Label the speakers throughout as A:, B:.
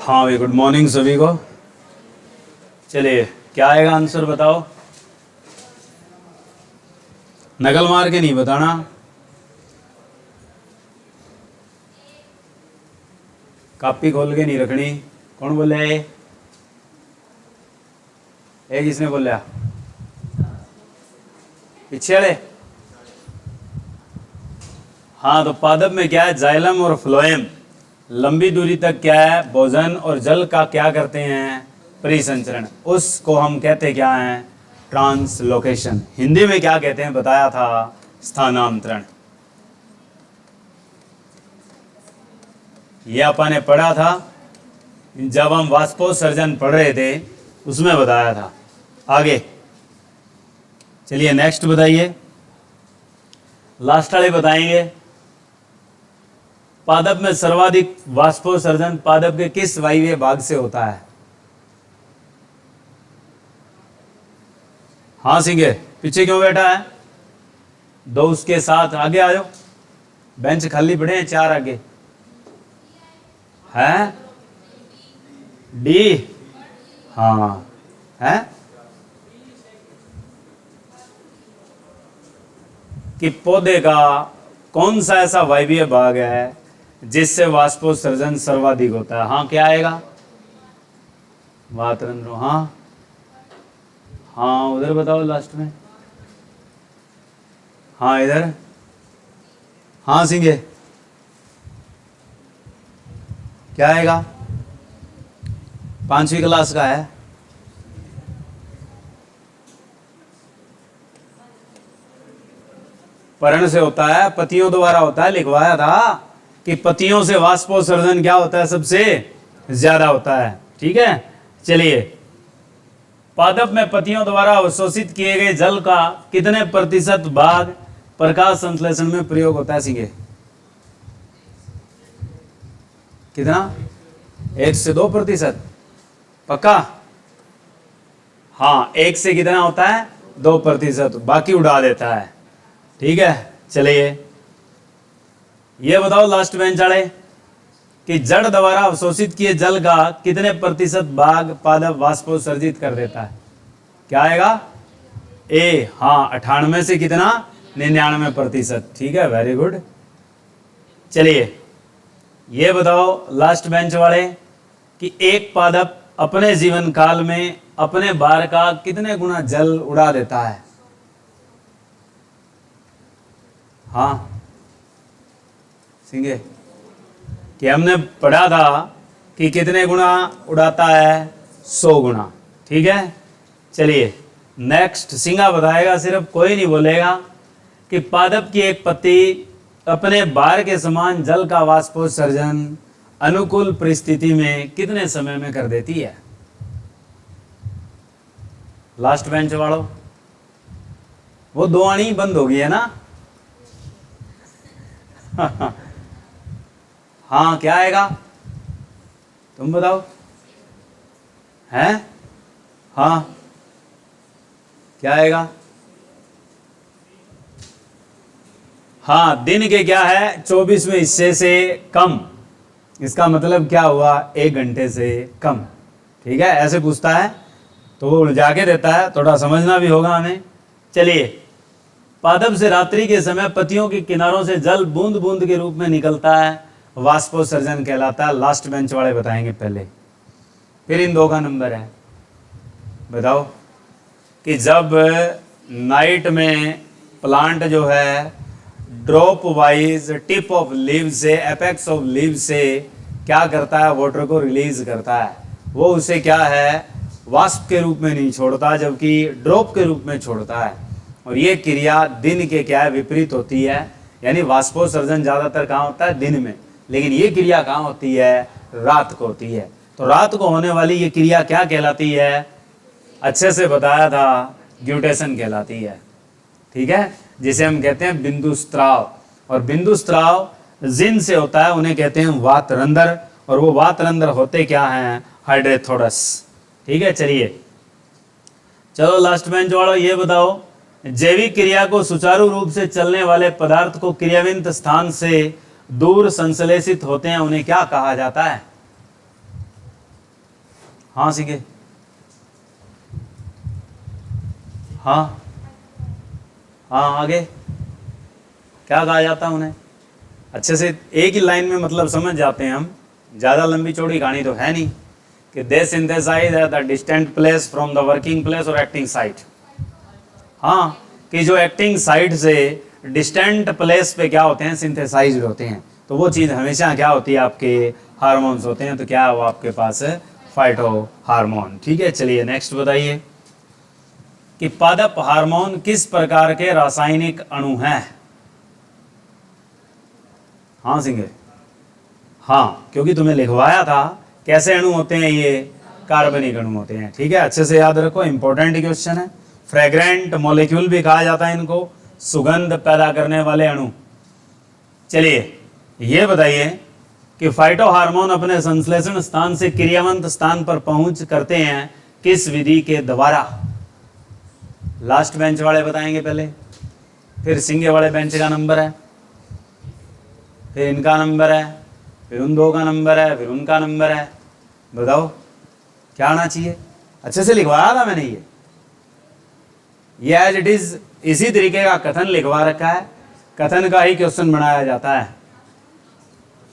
A: हाँ भाई, good morning सभी को। चलिए, क्या आएगा आंसर बताओ। नकल मार के नहीं बताना। कॉपी खोल के नहीं रखनी। कौन बोले? ये किसने बोला? पीछे वाले। हाँ, तो पादप में क्या है? जाइलम और फ्लोएम लंबी दूरी तक क्या है? भोजन और जल का क्या करते हैं? परिसंचरण। उसको हम कहते क्या हैं? ट्रांसलोकेशन। हिंदी में क्या कहते हैं बताया था? स्थानांतरण। ये अपन ने पढ़ा था जब हम वाष्पोत्सर्जन पढ़ रहे थे, उसमें बताया था। आगे चलिए, नेक्स्ट बताइए। लास्ट वाले बताएंगे। पादप में सर्वाधिक वाष्पोत्सर्जन पादप के किस वायवीय भाग से होता है? हाँ सिंगे, पीछे क्यों बैठा है? दो उसके साथ आगे आ जाओ। बेंच खाली पड़े हैं, चार आगे है। डी। हाँ है कि पौधे का कौन सा ऐसा वायवीय भाग है जिससे वाष्पोत्सर्जन सर्वाधिक होता है? हाँ, क्या आएगा? वातरंध्र। हाँ हाँ, उधर बताओ लास्ट में। हाँ इधर। हाँ सिंगे, क्या आएगा? 5वीं क्लास का है। पर्ण से होता है, पतियों द्वारा होता है। लिखवाया था कि पतियों से वाष्पोत्सर्जन क्या होता है? सबसे ज्यादा होता है। ठीक है, चलिए। पादप में पतियों द्वारा अवशोषित किए गए जल का कितने प्रतिशत भाग प्रकाश संश्लेषण में प्रयोग होता है? सिंगे, कितना? 1 से 2%। पक्का? हाँ, 1 से कितना होता है? 2%। बाकी उड़ा देता है। ठीक है, चलिए ये बताओ लास्ट बेंच वाले कि जड़ द्वारा अवशोषित किए जल का कितने प्रतिशत भाग पादप वाष्पोत्सर्जित कर देता है? क्या आएगा? ए। हाँ, 98 से कितना? 99%। ठीक है, वेरी गुड। चलिए ये बताओ लास्ट बेंच वाले कि एक पादप अपने जीवन काल में अपने भार का कितने गुना जल उड़ा देता है? हाँ सिंगे, कि हमने पढ़ा था कि कितने गुना उड़ाता है? 100 गुना। ठीक है, चलिए नेक्स्ट सिंगा बताएगा, सिर्फ कोई नहीं बोलेगा कि पादप की एक पत्ती अपने भार के समान जल का वाष्पोत्सर्जन अनुकूल परिस्थिति में कितने समय में कर देती है? लास्ट बेंच वालों, वो दो आनी बंद हो गई है ना? हाँ, क्या आएगा? तुम बताओ। हैं? हाँ, क्या आएगा? हाँ, दिन के क्या है? 24वें हिस्से से कम। इसका मतलब क्या हुआ? 1 घंटे से कम। ठीक है, ऐसे पूछता है तो वो उलझा के देता है, थोड़ा समझना भी होगा हमें। चलिए, पादप से रात्रि के समय पत्तियों के किनारों से जल बूंद बूंद के रूप में निकलता है, वाष्पोत्सर्जन कहलाता है। लास्ट बेंच वाले बताएंगे पहले, फिर इन दो का नंबर है। बताओ कि जब नाइट में प्लांट जो है drop wise tip of leave से, एपेक्स ऑफ लीव से क्या करता है? वाटर को रिलीज करता है। वो उसे क्या है? वाष्प के रूप में नहीं छोड़ता, जबकि ड्रॉप के रूप में छोड़ता है। और ये क्रिया दिन के क्या है? विपरीत होती है। यानी वाष्पोत्सर्जन ज्यादातर कहाँ होता है? दिन में, लेकिन ये क्रिया कहाँ होती है? रात को होती है। तो रात को होने वाली ये क्रिया क्या कहलाती है? अच्छे से बताया था, ग्यूटेशन कहलाती है। ठीक है, जिसे हम कहते हैं बिंदु स्त्राव। और बिंदु स्त्राव जिन से होता है उन्हें कहते हैं वातरंध्र, और वो वातरंध्र होते क्या हैं? हाइड्रेथोडस। ठीक है, चलिए चलो लास्ट बेंच वालों, ये बताओ जैविक क्रिया को सुचारू रूप से चलने वाले पदार्थ को क्रियाविंत स्थान से दूर संश्लेषित होते हैं, उन्हें क्या कहा जाता है? हाँ सीखे, हाँ हाँ आगे क्या कहा जाता है उन्हें? अच्छे से एक ही लाइन में मतलब समझ जाते हैं हम, ज़्यादा लंबी चौड़ी कहानी तो है नहीं। कि they synthesise at the distant place from the working place और एक्टिंग साइट। हाँ, कि जो एक्टिंग साइट से डिस्टेंट प्लेस पे क्या होते हैं, सिंथेसाइज होते हैं, तो वो चीज़ हमेशा क्या होती है, आपके हार्मोन्स होते हैं। तो क्या है वो आपके पास है, फाइटो हार्मोन। ठीक है, चलिए नेक्स्ट बताइए कि पादप हार्मोन किस प्रकार के रासायनिक अणु हैं? हाँ सिंगे, हाँ, क्योंकि तुम्हें लिखवाया था कैसे अणु होते हैं, ये कार्बनिक अणु होते हैं। ठीक है, अच्छे से याद रखो, इंपॉर्टेंट क्वेश्चन है। फ्रेग्रेंट मॉलिक्यूल भी कहा जाता है इनको, सुगंध पैदा करने वाले अणु। चलिए ये बताइए कि फाइटो हार्मोन अपने संश्लेषण स्थान से क्रियावंत स्थान पर पहुंच करते हैं किस विधि के द्वारा? लास्ट बेंच वाले बताएंगे पहले, फिर सिंगे वाले बेंच का नंबर है, फिर इनका नंबर है, फिर उन दो का नंबर है, फिर उनका नंबर है। बताओ क्या आना चाहिए? अच्छे से लिखवाया था मैंने ये एज इट इज इसी तरीके का कथन लिखवा रखा है, कथन का ही क्वेश्चन बनाया जाता है।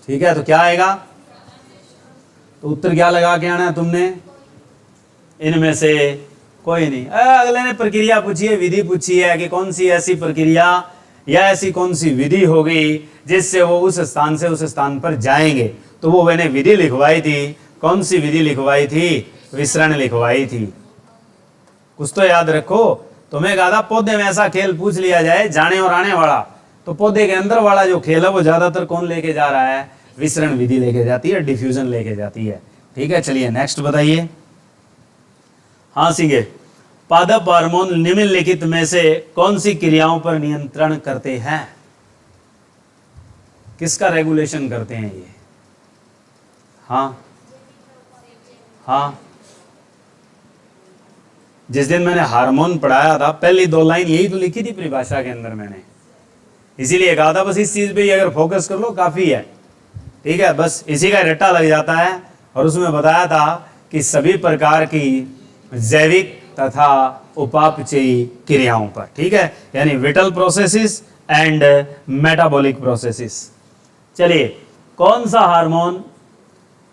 A: ठीक है, तो क्या आएगा? तो उत्तर क्या लगा के आना है तुमने? इनमें से कोई नहीं। अगले ने प्रक्रिया पूछी है, विधि पूछी है कि कौन सी ऐसी प्रक्रिया या ऐसी कौन सी विधि होगी जिससे वो उस स्थान से उस स्थान पर जाएंगे। तो वो मैंने विधि लिखवाई थी। कौन सी विधि लिखवाई थी? विसरण लिखवाई थी। कुछ तो याद रखो। तुम्हें कहा था पौधे में ऐसा खेल पूछ लिया जाए जाने और आने वाला, तो पौधे के अंदर वाला जो खेल है वो ज्यादातर कौन लेके जा रहा है? विसरण विधि लेके जाती है, डिफ्यूजन लेके जाती है। ठीक है, चलिए नेक्स्ट बताइए। हाँ सीखे, पादप हार्मोन निम्नलिखित में से कौन सी क्रियाओं पर नियंत्रण करते हैं? किसका रेगुलेशन करते हैं ये? हाँ हाँ, जिस दिन मैंने हार्मोन पढ़ाया था पहली 2 लाइन यही तो लिखी थी परिभाषा के अंदर मैंने, इसीलिए कहा था बस इस चीज पे ही अगर फोकस कर लो काफी है। ठीक है, बस इसी का रट्टा लग जाता है। और उसमें बताया था कि सभी प्रकार की जैविक तथा उपापचयी क्रियाओं पर। ठीक है, यानी whittle processes and metabolic processes. चलिए, कौन सा हार्मोन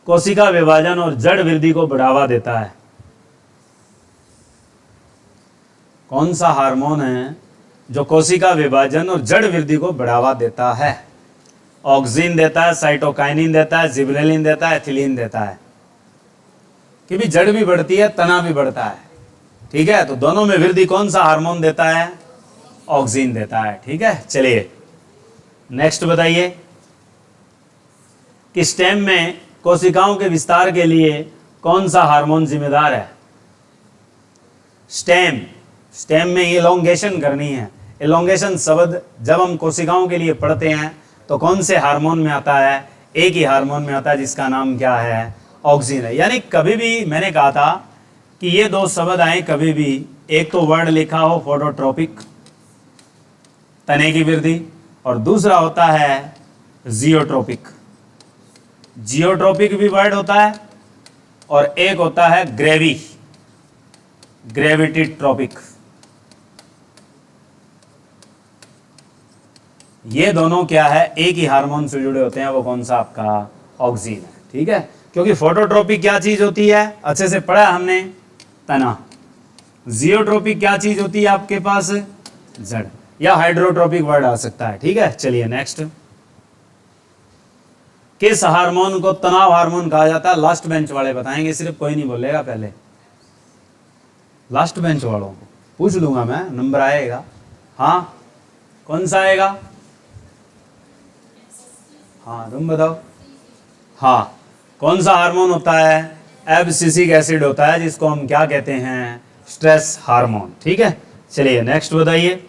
A: कोशिका विभाजन और जड़ वृद्धि को बढ़ावा देता है? कौन सा हार्मोन है जो कोशिका विभाजन और जड़ वृद्धि को बढ़ावा देता है? ऑक्सिन देता है, साइटोकाइनिन देता है, जिबरेलिन देता है, एथिलीन देता है। कि भी जड़ भी बढ़ती है, तना भी बढ़ता है। ठीक है, तो दोनों में वृद्धि कौन सा हार्मोन देता है? ऑक्सिन देता है। ठीक है, चलिए नेक्स्ट बताइए कि स्टेम में कोशिकाओं के विस्तार के लिए कौन सा हार्मोन जिम्मेदार है? स्टेम में इलोंगेशन करनी है। इलोंगेशन शब्द जब हम कोशिकाओं के लिए पढ़ते हैं तो कौन से हार्मोन में आता है? एक ही हार्मोन में आता है जिसका नाम क्या है? ऑक्सिन है। यानी कभी भी मैंने कहा था कि ये 2 शब्द आए कभी भी, एक तो वर्ड लिखा हो फोटोट्रोपिक, तने की वृद्धि, और दूसरा होता है जियोट्रोपिक। जियोट्रोपिक भी वर्ड होता है और एक होता है ग्रेविटी ट्रोपिक। ये दोनों क्या है? एक ही हार्मोन से जुड़े होते हैं। वो कौन सा? आपका ऑक्सिन है। ठीक है, क्योंकि फोटोट्रोपिक क्या चीज होती है? अच्छे से पढ़ा हमने, तना। जियोट्रोपिक क्या चीज होती है आपके पास? जड़, या हाइड्रोट्रोपिक वर्ड आ सकता है। ठीक है, चलिए नेक्स्ट। किस हार्मोन को तनाव हार्मोन कहा जाता है? लास्ट बेंच वाले बताएंगे, सिर्फ कोई नहीं बोलेगा। पहले लास्ट बेंच वालों को पूछ लूंगा मैं, नंबर आएगा। हाँ, कौन सा आएगा? हाँ तुम बताओ। हाँ, कौन सा हार्मोन होता है? एब्सिसिक एसिड होता है, जिसको हम क्या कहते हैं? Stress hormone. ठीक है, चलिए नेक्स्ट बताइए।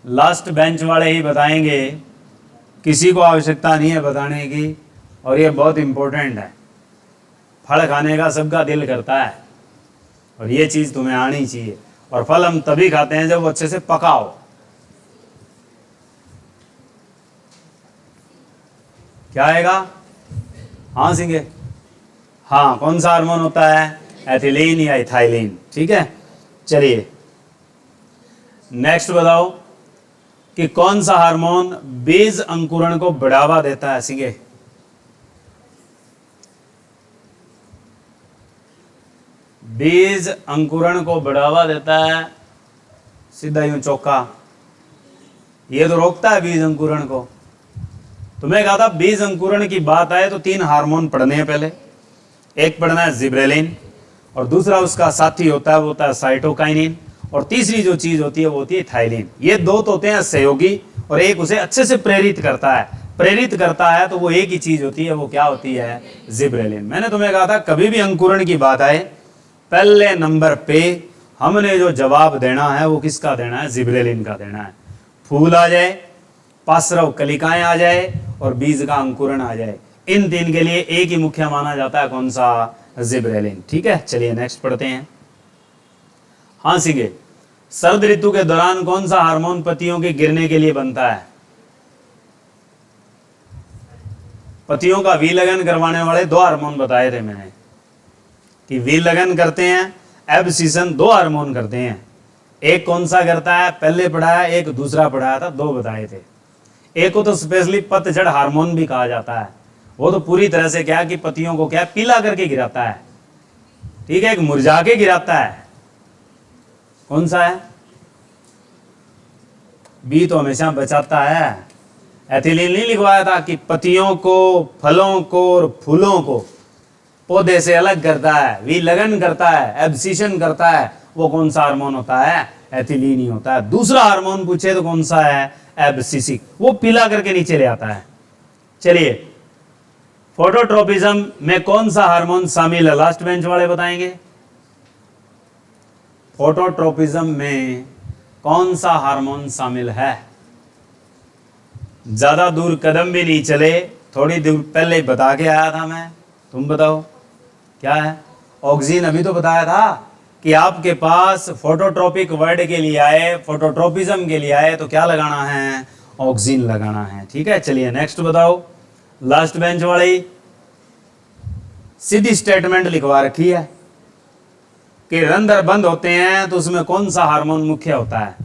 A: लास्ट बेंच वाले ही बताएंगे, किसी को आवश्यकता नहीं है बताने की, और ये बहुत इंपॉर्टेंट है। फल खाने का सबका दिल करता है और ये चीज तुम्हें आनी चाहिए। और फल हम तभी खाते हैं जब वो अच्छे से पका हो। क्या आएगा? हाँ सिंगे, हाँ, कौन सा हार्मोन होता है? एथिलीन या इथाइलिन। ठीक है, चलिए नेक्स्ट बताओ कि कौन सा हार्मोन बीज अंकुरण को बढ़ावा देता है? सीखे, बीज अंकुरण को बढ़ावा देता है, सीधा यूं चौका, ये तो रोकता है बीज अंकुरण को। तुम्हें कहा था बीज अंकुरण की बात आए तो 3 हार्मोन पढ़ने हैं पहले। एक पढ़ना है जिब्रेलिन, और दूसरा उसका साथी होता है वो होता है साइटोकाइनिन, और तीसरी जो चीज होती है वो होती है थाइलिन। ये 2 तो होते हैं सहयोगी, और एक उसे अच्छे से प्रेरित करता है। प्रेरित करता है तो वो एक ही चीज होती है, वो क्या होती है? जिब्रेलिन। मैंने तुम्हें कहा था कभी भी अंकुरण की बात आए पहले नंबर पे हमने जो जवाब देना है वो किसका देना है? जिब्रेलिन का देना है। फूल आ जाए, पार्श्व कलिकाएं आ जाए, और बीज का अंकुरण आ जाए, इन 3 के लिए एक ही मुख्य माना जाता है, कौन सा? जिब्रेलिन। ठीक है, चलिए नेक्स्ट पढ़ते हैं। हाँ सीखे, शरद ऋतु के दौरान कौन सा हार्मोन पत्तियों के गिरने के लिए बनता है? पत्तियों का विलयन करवाने वाले 2 हार्मोन बताए थे मैंने कि विलयन करते हैं, एब्सिशन 2 हार्मोन करते हैं। एक कौन सा करता है पहले पढ़ाया, एक दूसरा पढ़ाया था, 2 बताए थे। एक को तो स्पेशली पतझड़ हार्मोन भी कहा जाता है, वो तो पूरी तरह से क्या कि पत्तियों को क्या पीला करके गिराता है। ठीक है, एक मुरझा के गिराता है, कौन सा है? बी तो हमेशा बचाता है। एथिलीन नहीं लिखवाया था कि पत्तियों को, फलों को और फूलों को पौधे से अलग करता है, विलयन करता है, एब्सिशन करता है, वो कौन सा हार्मोन होता है? एथिलीन ही होता है। दूसरा हार्मोन पूछे तो कौन सा है? एब्सिसिक, वो पीला करके नीचे ले आता है। चलिए, फोटोट्रोपिज्म में कौन सा हार्मोन शामिल है? लास्ट बेंच वाले बताएंगे। फोटोट्रोपिज्म में कौन सा हार्मोन शामिल है? ज्यादा दूर कदम भी नहीं चले, थोड़ी दूर पहले बता के आया था मैं, तुम बताओ क्या है? ऑक्सीजन। अभी तो बताया था कि आपके पास फोटोट्रोपिक वर्ड के लिए आए, फोटोट्रोपिज्म के लिए आए तो क्या लगाना है? ऑक्सीजन लगाना है। ठीक है, चलिए नेक्स्ट बताओ। लास्ट बेंच वाले सीधी स्टेटमेंट लिखवा रखी है कि रंध्र बंद होते हैं तो उसमें कौन सा हार्मोन मुख्य होता है?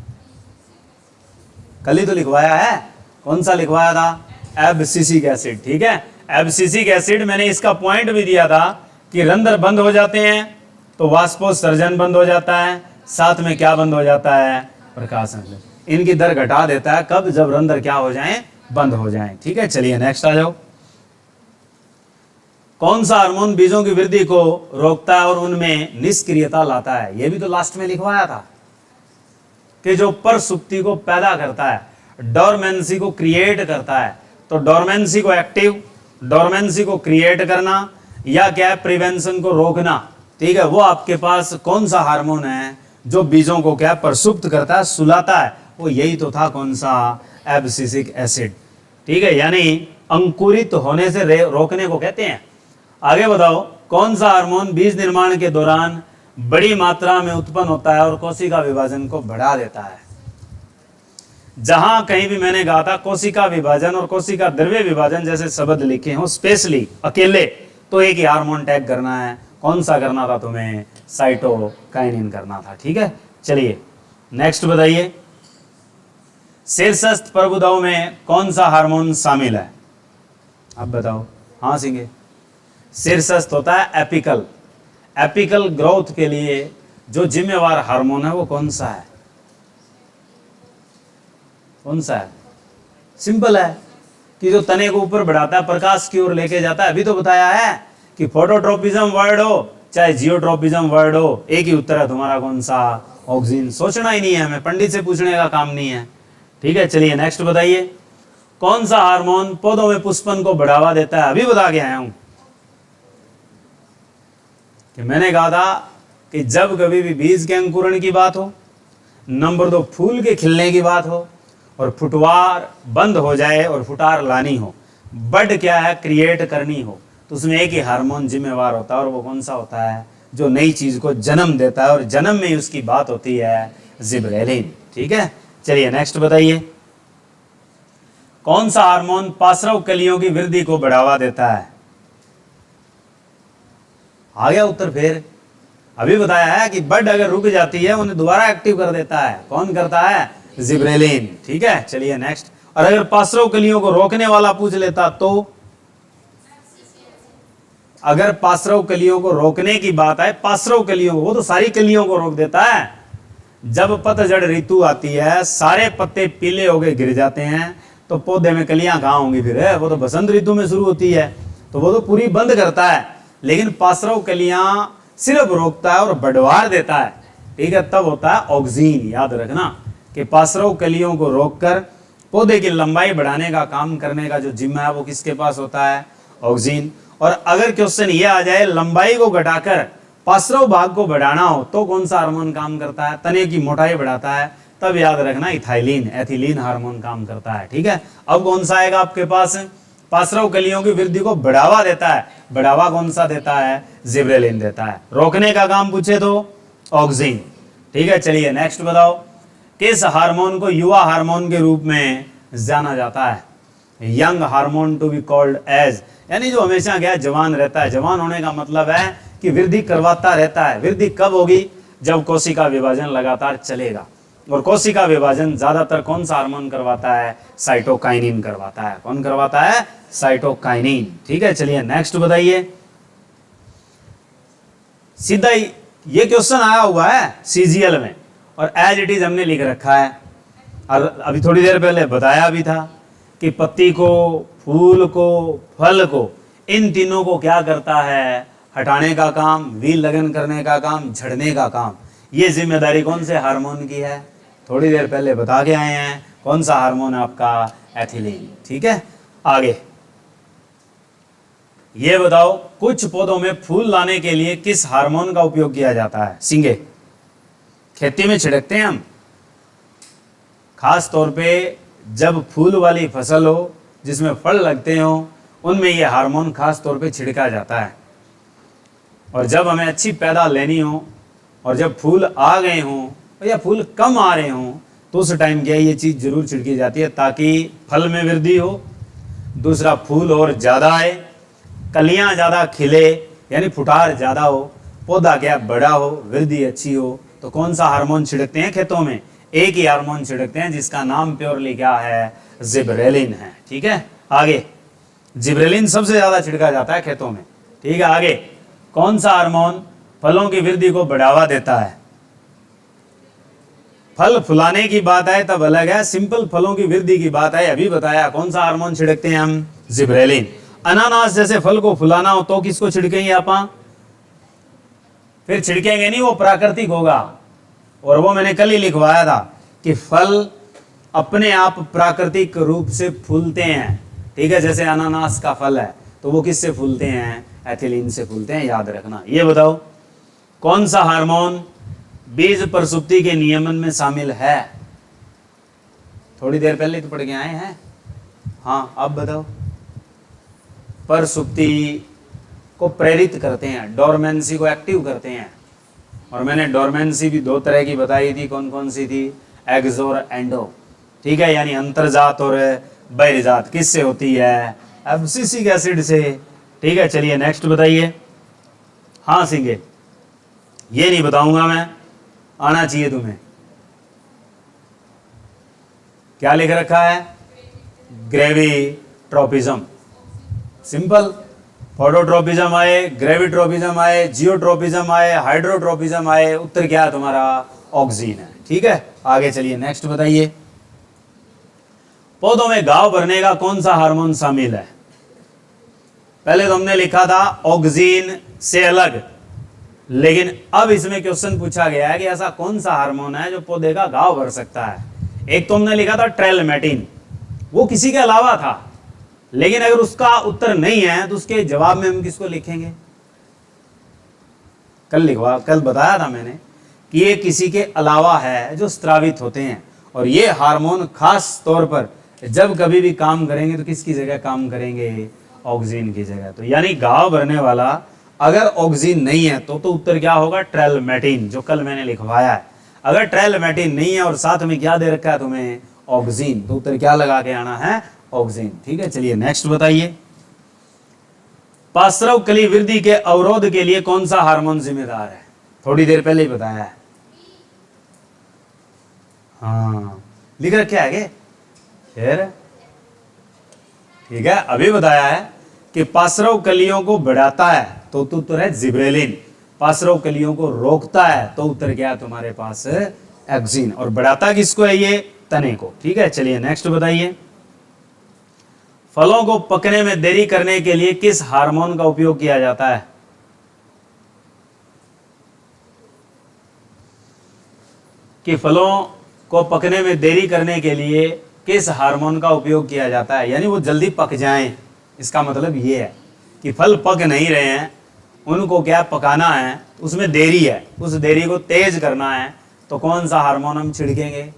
A: कल ही तो लिखवाया है, कौन सा लिखवाया था? Abscisic acid. ठीक है, एब्सिसिक एसिड। मैंने इसका पॉइंट भी दिया था कि रंध्र बंद हो जाते हैं तो वाष्पोत्सर्जन बंद हो जाता है, साथ में क्या बंद हो जाता है? प्रकाश संश्लेषण। इनकी दर घटा देता है, कब? जब रंध्र क्या हो जाएं? बंद हो जाएं। ठीक है, चलिए नेक्स्ट आ जाओ। कौन सा हार्मोन बीजों की वृद्धि को रोकता है और उनमें निष्क्रियता लाता है? यह भी तो लास्ट में लिखवाया था कि जो परसुप्ति को पैदा करता है, डोरमेंसी को क्रिएट करता है। तो डोरमेंसी को एक्टिव, डोरमेंसी को क्रिएट करना, या क्या है? प्रिवेंशन को रोकना। ठीक है, वो आपके पास कौन सा हार्मोन है जो बीजों को क्या प्रसुप्त करता है, सुलाता है? वो यही तो था, कौन सा? Abscisic acid. ठीक है, यानी अंकुरित होने से रोकने को कहते हैं। आगे बताओ, कौन सा हार्मोन बीज निर्माण के दौरान बड़ी मात्रा में उत्पन्न होता है और कोशिका विभाजन को बढ़ा देता है? जहां कहीं भी मैंने कहा था कोशिका विभाजन और कोशिका द्रव्य विभाजन जैसे शब्द लिखे हो स्पेशली अकेले, तो एक ही हार्मोन टैग करना है। कौन सा करना था तुम्हें? साइटोकाइनिन करना था। ठीक है, चलिए नेक्स्ट बताइए। शीर्षस्थ प्रभुताओं में कौन सा हार्मोन शामिल है? अब बताओ। हाँ सिंगे, शीर्षस्थ होता है एपिकल। एपिकल ग्रोथ के लिए जो जिम्मेवार हार्मोन है वो कौन सा है? कौन सा है? सिंपल है कि जो तने को ऊपर बढ़ाता है, प्रकाश की ओर लेके जाता है। अभी तो बताया है कि फोटोट्रोपिज्म वर्ड हो चाहे जियोट्रोपिज्म वर्ड हो, एक ही उत्तर है तुम्हारा, कौन सा? ऑक्सीजन। सोचना ही नहीं है, हमें पंडित से पूछने का काम नहीं है। ठीक है, चलिए नेक्स्ट बताइए। कौन सा हार्मोन पौधों में पुष्पन को बढ़ावा देता है? अभी बता के आया हूं कि मैंने कहा था कि जब कभी भी बीज के अंकुरण की बात हो, नंबर 2 फूल के खिलने की बात हो, और फुटवार बंद हो जाए और फुटार लानी हो, बड क्या है? क्रिएट करनी हो, तो उसमें एक ही हार्मोन जिम्मेवार होता है, और वो कौन सा होता है? जो नई चीज को जन्म देता है, और जन्म में ही उसकी बात होती है जिब्रेलिन। ठीक है, चलिए नेक्स्ट बताइए। कौन सा हार्मोन पार्श्व कलियों की वृद्धि को बढ़ावा देता है? आ गया उत्तर। फिर अभी बताया है कि बड अगर रुक जाती है उन्हें दोबारा एक्टिव कर देता है। कौन करता है? जिब्रेलिन। ठीक है, चलिए नेक्स्ट। और अगर पार्श्व कलियों को रोकने वाला पूछ लेता तो? अगर पार्श्व कलियों को रोकने की बात है, पार्श्व कलियों को, वो तो सारी कलियों को रोक देता है। जब पतझड़ ऋतु आती है, सारे पत्ते पीले हो गए गिर जाते हैं, तो पौधे में कलियां कहाँ होंगी फिर? है वो तो बसंत ऋतु में शुरू होती है, तो वो तो पूरी बंद करता है। लेकिन पार्श्व कलियां सिर्फ रोकता है और बढ़वार देता है। ठीक है, तब होता है ऑक्सीन। याद रखना कि पार्श्व कलियों को रोककर पौधे की लंबाई बढ़ाने का काम करने का जो जिम्मा है वो किसके पास होता है? ऑक्सीन। और अगर क्वेश्चन ये आ जाए लंबाई को घटाकर पार्श्व भाग को बढ़ाना हो तो कौन सा हार्मोन काम करता है? तने की मोटाई बढ़ाता है, तब याद रखना इथाइलिन, एथिलीन हार्मोन काम करता है। ठीक है, अब कौन सा आएगा आपके पास? पार्श्व कलियों की वृद्धि को बढ़ावा देता है। बढ़ावा कौन सा देता है? जिब्रेलिन देता है। रोकने का काम पूछे तो ऑक्सीन। ठीक है, चलिए नेक्स्ट बताओ। किस हार्मोन को युवा हार्मोन के रूप में जाना जाता है? Young hormone to be called as, यानी जो हमेशा क्या जवान रहता है। जवान होने का मतलब है कि वृद्धि करवाता रहता है। वृद्धि कब होगी? जब कोशिका विभाजन लगातार चलेगा। और कोशिका विभाजन ज्यादातर कौन सा हार्मोन करवाता है? साइटोकाइनिन करवाता है। कौन करवाता है? साइटोकाइनिन। ठीक है, चलिए नेक्स्ट बताइए। सीधा ये क्वेश्चन आया हुआ है सीजीएल में और एज इट इज हमने लिख रखा है। और अभी थोड़ी देर पहले बताया भी था कि पत्ती को, फूल को, फल को, इन तीनों को क्या करता है? हटाने का काम, विलयन करने का काम, झड़ने का काम। ये जिम्मेदारी कौन से हार्मोन की है? थोड़ी देर पहले बता के आए हैं। कौन सा हार्मोन है आपका? एथिलीन। ठीक है, आगे ये बताओ, कुछ पौधों में फूल लाने के लिए किस हार्मोन का उपयोग किया जाता है? सिंगे। खेती में छिड़कते हैं हम, खास तौर पे जब फूल वाली फसल हो जिसमें फल लगते हो, उनमें यह हार्मोन खास तौर पे छिड़का जाता है। और जब हमें अच्छी पैदा लेनी हो और जब फूल आ गए हों या फूल कम आ रहे हों, तो उस टाइम क्या ये चीज़ जरूर छिड़की जाती है ताकि फल में वृद्धि हो, दूसरा फूल और ज़्यादा आए, कलियां ज़्यादा खिले, यानी फुटार ज़्यादा हो, पौधा क्या बड़ा हो, वृद्धि अच्छी हो। तो कौन सा हार्मोन छिड़कते हैं खेतों में? एक ही हार्मोन छिड़कते हैं जिसका नाम प्योरली क्या है? जिब्रेलिन है। ठीक है, आगे जिब्रेलिन सबसे ज़्यादा छिड़का जाता है खेतों में। ठीक है, आगे कौन सा हार्मोन फलों की वृद्धि को बढ़ावा देता है? फल फुलाने की बात है तब अलग है, सिंपल फलों की वृद्धि की बात है अभी बताया। कौन सा हार्मोन छिड़कते हैं हम? जिब्रेलिन। अनानास जैसे फल को फुलाना हो तो किसको छिड़केंगे आप? फिर छिड़केंगे नहीं, वो प्राकृतिक होगा। और वो मैंने कल ही लिखवाया था कि फल अपने आप प्राकृतिक रूप से फूलते हैं। ठीक है, जैसे अनानास का फल है तो वो किससे फूलते हैं? एथिलीन से फूलते हैं, याद रखना। ये बताओ कौन सा हार्मोन बीज प्रसुप्ति के नियमन में शामिल है? थोड़ी देर पहले तो पढ़ के आए हैं। हाँ, अब बताओ। प्रसुप्ति को प्रेरित करते हैं, डोरमेंसी को एक्टिव करते हैं। और मैंने डोरमेंसी भी दो तरह की बताई थी। कौन कौन सी थी? एक्सो और एंडो। ठीक है, यानी अंतर्जात और बहिर्जात। किससे होती है? एब्सिसिक एसिड से। ठीक है, चलिए नेक्स्ट बताइए। हाँ सिंगे, ये नहीं बताऊंगा मैं, आना चाहिए तुम्हें। क्या लिख रखा है? ग्रेविट्रोपिज्म। सिंपल। फोटोट्रोपिज्म आए, ग्रेविट्रोपिज्म आए, जियोट्रोपिज्म आए, हाइड्रोट्रोपिज्म आए, उत्तर क्या है तुम्हारा? ऑक्सीन है। ठीक है, आगे चलिए नेक्स्ट बताइए। पौधों में घाव भरने का कौन सा हार्मोन शामिल है? पहले तो हमने लिखा था ऑक्सीन से अलग, लेकिन अब इसमें क्वेश्चन पूछा गया है कि ऐसा कौन सा हार्मोन है जो पौधे का घाव भर सकता है। एक तो हमने लिखा था ट्रेलमेटिन, वो किसी के अलावा था, लेकिन अगर उसका उत्तर नहीं है तो उसके जवाब में हम किसको लिखेंगे? कल बताया था मैंने कि ये किसी के अलावा है जो स्रावित होते हैं। और ये हार्मोन खास तौर पर जब कभी भी काम करेंगे तो किसकी जगह काम करेंगे? ऑक्सीन की जगह। तो यानी घाव भरने वाला अगर ऑक्सीन नहीं है तो उत्तर क्या होगा? ट्रेलमेटिन, जो कल मैंने लिखवाया है। अगर ट्रेलमेटिन नहीं है और साथ में क्या दे रखा है तुम्हें? ऑक्सीन, तो उत्तर क्या लगा के आना है? ऑक्सीन। ठीक है, चलिए नेक्स्ट बताइए। पार्श्व कली वृद्धि के अवरोध के लिए कौन सा हार्मोन जिम्मेदार है? थोड़ी देर पहले ही बताया है। हाँ, लिख रखे आगे फिर, ठीक है। अभी बताया है कि पार्श्व कलियों को बढ़ाता है तो उत्तर है जिब्रेलिन, पार्श्व कलियों को रोकता है तो उत्तर क्या है तुम्हारे पास? एक्सिन। और बढ़ाता किसको है? ये तने को। ठीक है, चलिए नेक्स्ट बताइए। फलों को पकने में देरी करने के लिए किस हार्मोन का उपयोग किया जाता है? कि फलों को पकने में देरी करने के लिए किस हार्मोन का उपयोग किया जाता है, यानी वो जल्दी पक जाएं। इसका मतलब ये है कि फल पक नहीं रहे हैं, उनको क्या पकाना है, उसमें देरी है, उस देरी को तेज करना है, तो कौन सा हार्मोन हम छिड़केंगे?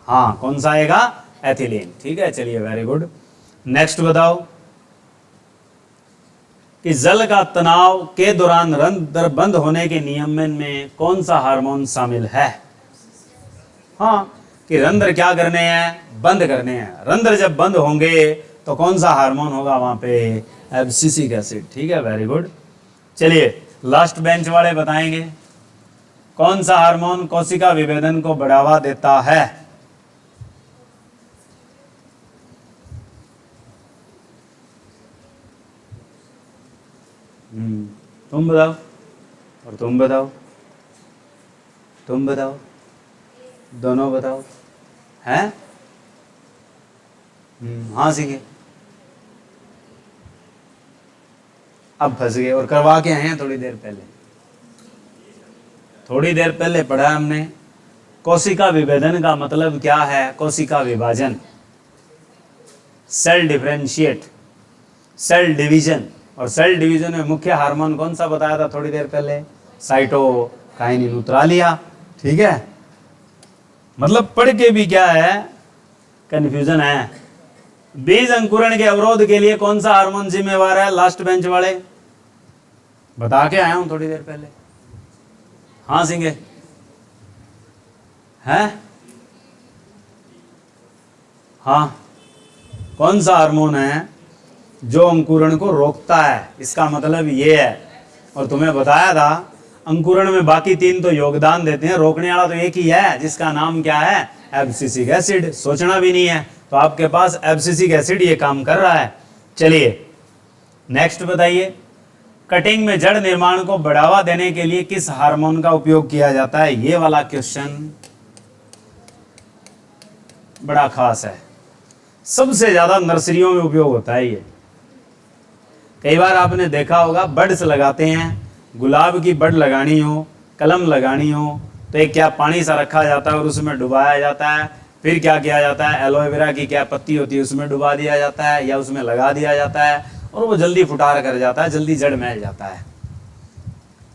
A: हाँ, कौन सा आएगा? एथिलीन। ठीक है, चलिए वेरी गुड। नेक्स्ट बताओ कि जल का तनाव के दौरान रंध्र बंद होने के नियमन में कौन सा हार्मोन शामिल है? हाँ, कि रंध्र क्या करने हैं? बंद करने हैं। रंध्र जब बंद होंगे तो कौन सा हार्मोन होगा वहां पे? Abscisic acid. ठीक है, वेरी गुड। चलिए लास्ट बेंच वाले बताएंगे कौन सा हार्मोन कोशिका विभेदन को बढ़ावा देता है? तुम बताओ, और तुम बताओ, तुम बताओ, दोनों बताओ। हैं? हाँ सीखे, अब फंस गए और करवा के आए हैं थोड़ी देर पहले। थोड़ी देर पहले पढ़ा हमने कोशिका विभेदन का मतलब क्या है? कोशिका विभाजन, सेल डिफरेंशिएट, सेल डिवीजन। और सेल डिवीजन में मुख्य हार्मोन कौन सा बताया था थोड़ी देर पहले? साइटोकाइनिन। उतरा लिया। ठीक है, मतलब पढ़ के भी क्या है? कंफ्यूजन है। बीज अंकुरण के अवरोध के लिए कौन सा हार्मोन जिम्मेवार है? लास्ट बेंच वाले बता के आया हूं थोड़ी देर पहले। हाँ सिंगे है? हाँ, कौन सा हार्मोन है जो अंकुरण को रोकता है? इसका मतलब ये है, और तुम्हें बताया था अंकुरण में बाकी तीन तो योगदान देते हैं, रोकने वाला तो एक ही है जिसका नाम क्या है? Abscisic acid. सोचना भी नहीं है, तो आपके पास एब्सिसिक एसिड ये काम कर रहा है। चलिए नेक्स्ट बताइए, कटिंग में जड़ निर्माण को बढ़ावा देने के लिए किस हार्मोन का उपयोग किया जाता है? ये वाला क्वेश्चन बड़ा खास है, सबसे ज्यादा नर्सरियों में उपयोग होता है ये। कई बार आपने देखा होगा बड्स लगाते हैं, गुलाब की बड लगानी हो, कलम लगानी हो, तो एक क्या पानी सा रखा जाता है और उसमें डुबाया जाता है। फिर क्या किया जाता है? एलोवेरा की क्या पत्ती होती है उसमें डुबा दिया जाता है या उसमें लगा दिया जाता है, और वो जल्दी फुटार कर जाता है, जल्दी जड़ मैल जाता है।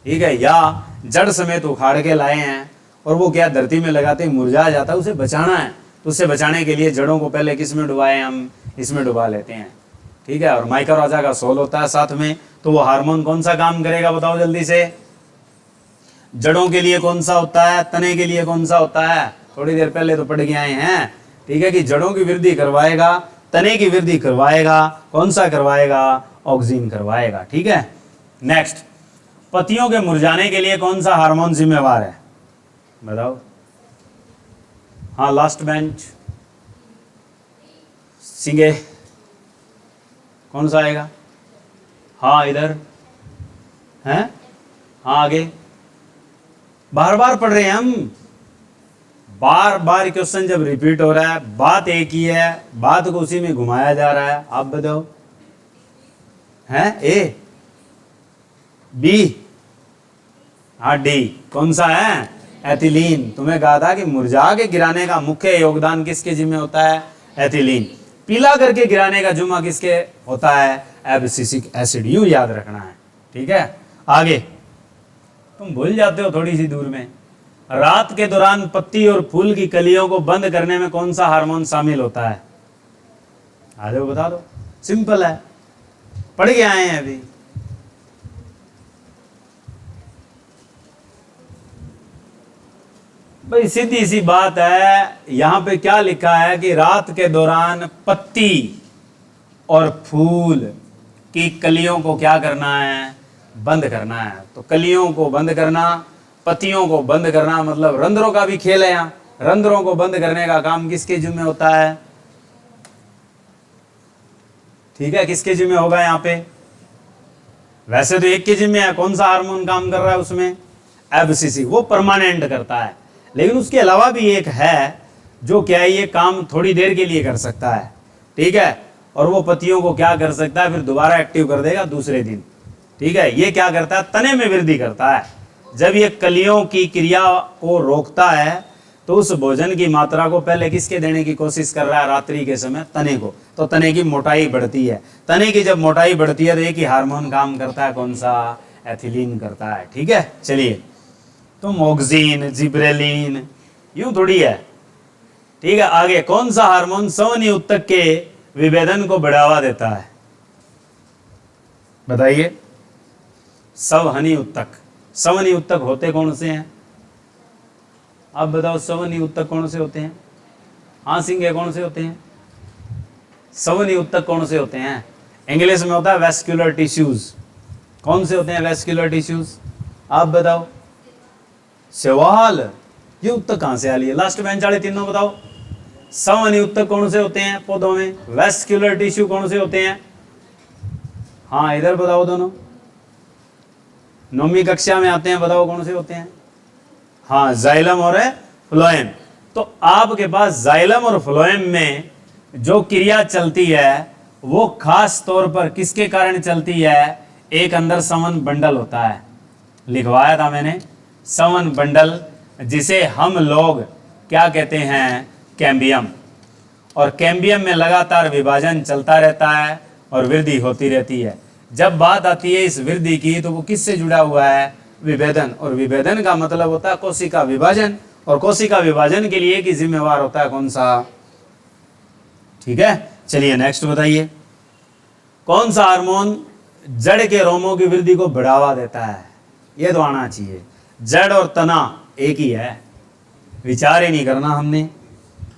A: ठीक है, या जड़ समेत उखाड़ के लाए हैं और वो क्या धरती में लगाते ही मुरझा जाता है, उसे बचाना है, तो उससे बचाने के लिए जड़ों को पहले किस में डुबाए? हम इसमें डुबा लेते हैं। ठीक है, और माइक्रोराजा का सोल होता है साथ में, तो वो हार्मोन कौन सा काम करेगा बताओ जल्दी से? जड़ों के लिए कौन सा होता है? तने के लिए कौन सा होता है? थोड़ी देर पहले तो पढ़ के आए हैं। ठीक है, कि जड़ों की वृद्धि करवाएगा, तने की वृद्धि करवाएगा, कौन सा करवाएगा? ऑक्सिन करवाएगा। ठीक है, नेक्स्ट, पत्तियों के मुरझाने के लिए कौन सा हार्मोन जिम्मेवार है? बताओ। हाँ, लास्ट बेंच सिंगे, कौन सा आएगा? हाँ इधर हैं? हाँ आगे, बार बार पढ़ रहे हैं हम, बार बार क्वेश्चन जब रिपीट हो रहा है, बात एक ही है, बात को उसी में घुमाया जा रहा है। आप बताओ, हैं? ए, बी, हाँ डी, कौन सा है? एथिलीन। तुम्हें कहा था कि मुरझा के गिराने का मुख्य योगदान किसके जिम्मे होता है? एथिलीन। पीला करके गिराने का जुम्मा किसके होता है? Abscisic acid. यूं याद रखना है। ठीक है, आगे तुम भूल जाते हो थोड़ी सी दूर में। रात के दौरान पत्ती और फूल की कलियों को बंद करने में कौन सा हार्मोन शामिल होता है? आ जाओ बता दो, सिंपल है, पढ़ के आए हैं अभी। भाई सीधी सी बात है, यहां पे क्या लिखा है कि रात के दौरान पत्ती और फूल कि कलियों को क्या करना है, बंद करना है। तो कलियों को बंद करना, पत्तियों को बंद करना, मतलब रंध्रों का भी खेल है यहाँ। रंध्रों को बंद करने का काम किसके जिम्मे होता है? ठीक है, किसके जिम्मे होगा यहाँ पे? वैसे तो एक के जिम्मे है। कौन सा हार्मोन काम कर रहा है उसमें? एफसीसी, वो परमानेंट करता है। लेकिन उसके अलावा भी एक है जो क्या है, ये काम थोड़ी देर के लिए कर सकता है, ठीक है, और वो पत्तियों को क्या कर सकता है, फिर दोबारा एक्टिव कर देगा दूसरे दिन। ठीक है, ये क्या करता है, तने में वृद्धि करता है। जब ये कलियों की क्रिया को रोकता है तो उस भोजन की मात्रा को पहले किसके देने की कोशिश कर रहा है रात्रि के समय? तने को। तो तने की मोटाई बढ़ती है। तने की जब मोटाई बढ़ती है तो एक ही हार्मोन काम करता है, कौन सा? एथिलीन करता है। ठीक है, चलिए, तो ऑक्सिन, जिब्रेलिन, यूं थोड़ी है। ठीक है, आगे कौन सा हार्मोन संवहनी उत्तक के विभेदन को बढ़ावा देता है? बताइए। संवहनी उत्तक। संवहनी उत्तक होते कौन से हैं? आप बताओ, संवहनी उत्तक कौन से होते हैं? हाँ सिंह, कौन से होते हैं? संवहनी उत्तक कौन से होते हैं? इंग्लिश में होता है वेस्क्यूलर टिश्यूज। कौन से होते हैं वेस्क्यूलर टिश्यूज? आप बताओ। सवाल, ये उत्तक कहां से आ रही है? लास्ट बेंच वाले तीनों बताओ। संवहनी उत्तक कौन से होते हैं पौधों में? वेस्क्यूलर टिश्यू कौन से होते हैं? हाँ, इधर बताओ दोनों। 9वीं कक्षा में आते हैं, बताओ कौन से होते हैं? हाँ, जाइलम और फ्लोएम। तो आपके पास जाइलम और फ्लोएम में जो क्रिया चलती है वो खास तौर पर किसके कारण चलती है? एक अंदर संवहन बंडल होता है, लिखवाया था मैंने, संवहन बंडल, जिसे हम लोग क्या कहते हैं? कैम्बियम। और कैम्बियम में लगातार विभाजन चलता रहता है और वृद्धि होती रहती है। जब बात आती है इस वृद्धि की तो वो किससे जुड़ा हुआ है? विभेदन। और विभेदन का मतलब होता है कोशिका विभाजन, और कोशिका विभाजन के लिए की जिम्मेवार होता है कौन सा? ठीक है, चलिए नेक्स्ट बताइए। कौन सा हार्मोन जड़ के रोमों की वृद्धि को बढ़ावा देता है? ये तो आना चाहिए। जड़ और तना एक ही है, विचार ही नहीं करना हमने।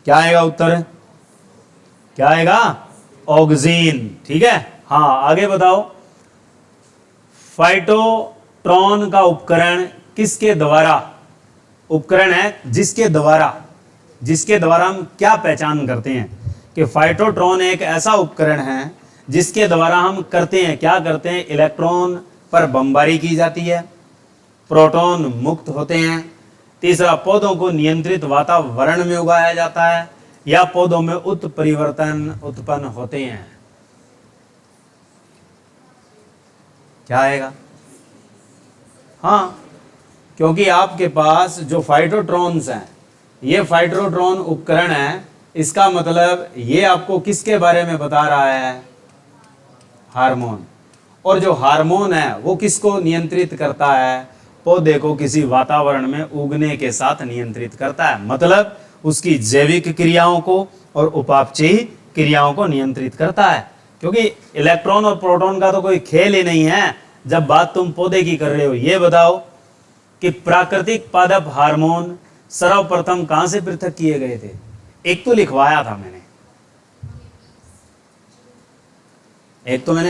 A: क्या आएगा उत्तर? क्या आएगा? ऑक्सिन। ठीक है, हाँ आगे बताओ। फाइटोट्रॉन का उपकरण किसके द्वारा? उपकरण है जिसके द्वारा हम क्या पहचान करते हैं कि फाइटोट्रॉन एक ऐसा उपकरण है जिसके द्वारा हम करते हैं, क्या करते हैं? इलेक्ट्रॉन पर बमबारी की जाती है, प्रोटॉन मुक्त होते हैं। तीसरा, पौधों को नियंत्रित वातावरण में उगाया जाता है, या पौधों में उत्परिवर्तन उत्पन्न होते हैं। क्या आएगा? हाँ, क्योंकि आपके पास जो फाइटोट्रॉन्स हैं, ये फाइटोट्रॉन उपकरण है, इसका मतलब ये आपको किसके बारे में बता रहा है? हार्मोन। और जो हार्मोन है वो किसको नियंत्रित करता है? पौधे को किसी वातावरण में उगने के साथ नियंत्रित करता है, मतलब उसकी जैविक क्रियाओं को और उपापचयी क्रियाओं को नियंत्रित करता है। क्योंकि इलेक्ट्रॉन और प्रोटॉन का तो कोई खेल ही नहीं है। जब बात तुम पौधे की कर रहे हो, ये बताओ कि प्राकृतिक पादप हार्मोन सर्वप्रथम कहां से पृथक किए गए थे? एक तो लिखवाया था मैंने,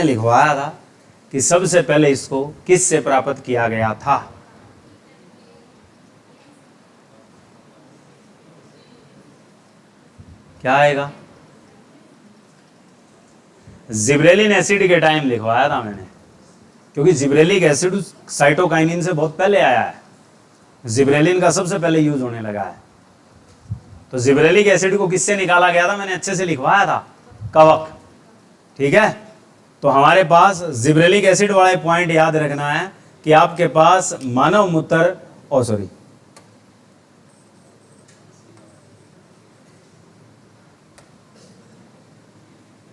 A: लिखवाया था कि सबसे पहले इसको किस से प्राप्त किया गया था? क्या आएगा? जिब्रेलिन एसिड के टाइम लिखवाया था मैंने, क्योंकि जिब्रेलिक एसिड साइटोकाइनिन से बहुत पहले आया है। जिब्रेलिन का सबसे पहले यूज होने लगा है। तो जिब्रेलिक एसिड को किससे निकाला गया था? मैंने अच्छे से लिखवाया था, कवक। ठीक है, तो हमारे पास जिब्रेलिक एसिड वाले पॉइंट याद रखना है कि आपके पास मानव मूत्र,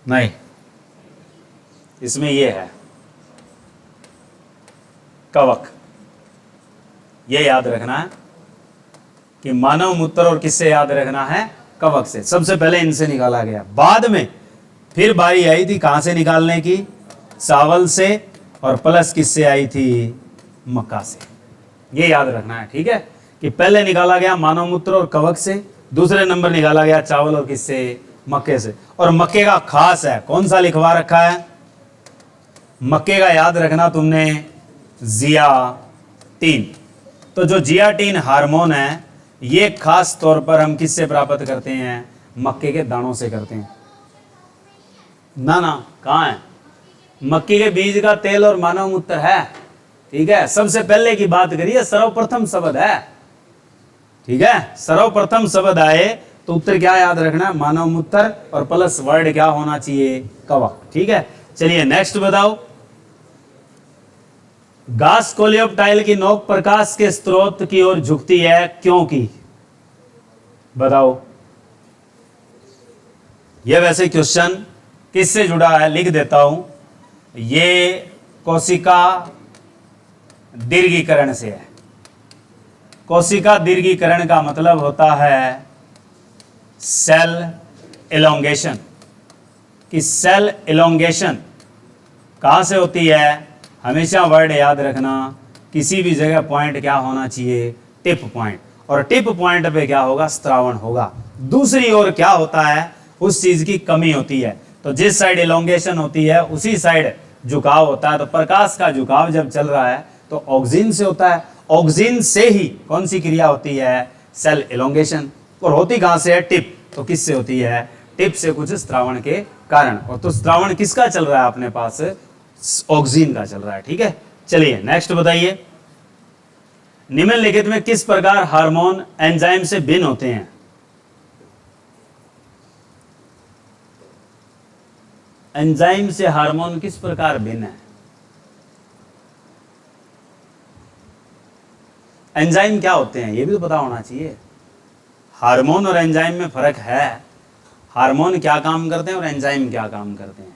A: नहीं, इसमें ये है कवक। ये याद रखना है कि मानव मूत्र, और किससे याद रखना है? कवक से। सबसे पहले इनसे निकाला गया, बाद में फिर बारी आई थी कहां से निकालने की? चावल से, और प्लस किससे आई थी? मक्का से। ये याद रखना है, ठीक है, कि पहले निकाला गया मानव मूत्र और कवक से, दूसरे नंबर निकाला गया चावल और किससे? मक्के से। और मक्के का खास है, कौन सा लिखवा रखा है? मक्के का याद रखना तुमने जियाटीन। तो जो जियाटीन हार्मोन है ये खास तौर पर हम किससे प्राप्त करते हैं? मक्के के दानों से करते हैं। ना ना, कहाँ है? मक्के के बीज का तेल और मानव मूत्र है। ठीक है, सबसे पहले की बात करिए, सर्वप्रथम शब्द है। ठीक है, सर्वप्रथम शब्द आए तो उत्तर क्या याद रखना? मानव मूत्र और प्लस वर्ड क्या होना चाहिए? कवक। ठीक है, चलिए नेक्स्ट बताओ। घास कोलियोप्टाइल की नोक प्रकाश के स्रोत की ओर झुकती है, क्योंकि? बताओ। यह वैसे क्वेश्चन किससे जुड़ा है लिख देता हूं। ये कोशिका दीर्घीकरण से है। कोशिका दीर्घीकरण का मतलब होता है सेल एलोंगेशन। कि सेल एलोंगेशन कहां से होती है? हमेशा वर्ड याद रखना, किसी भी जगह पॉइंट क्या होना चाहिए? Tip point. और टिप पॉइंट पे क्या होगा? स्त्रावण होगा। दूसरी ओर क्या होता है? उस चीज की कमी होती है। तो जिस साइड एलोंगेशन होती है उसी साइड झुकाव होता है। तो प्रकाश का झुकाव जब चल रहा है तो ऑक्सीजन से होता है। ऑक्सीजन से ही कौन सी क्रिया होती है? Cell elongation. और होती कहां से है? टिप। तो किससे होती है? टिप से, कुछ स्त्रावण के कारण। और तो स्त्रावण किसका चल रहा है अपने पास? ऑक्सीजन का चल रहा है। ठीक है, चलिए नेक्स्ट बताइए। निम्नलिखित में किस प्रकार हार्मोन एंजाइम से भिन्न होते हैं? एंजाइम से हार्मोन किस प्रकार भिन्न है? एंजाइम क्या होते हैं ये भी तो पता होना चाहिए। हार्मोन और एंजाइम में फर्क है। हार्मोन क्या काम करते हैं और एंजाइम क्या काम करते हैं?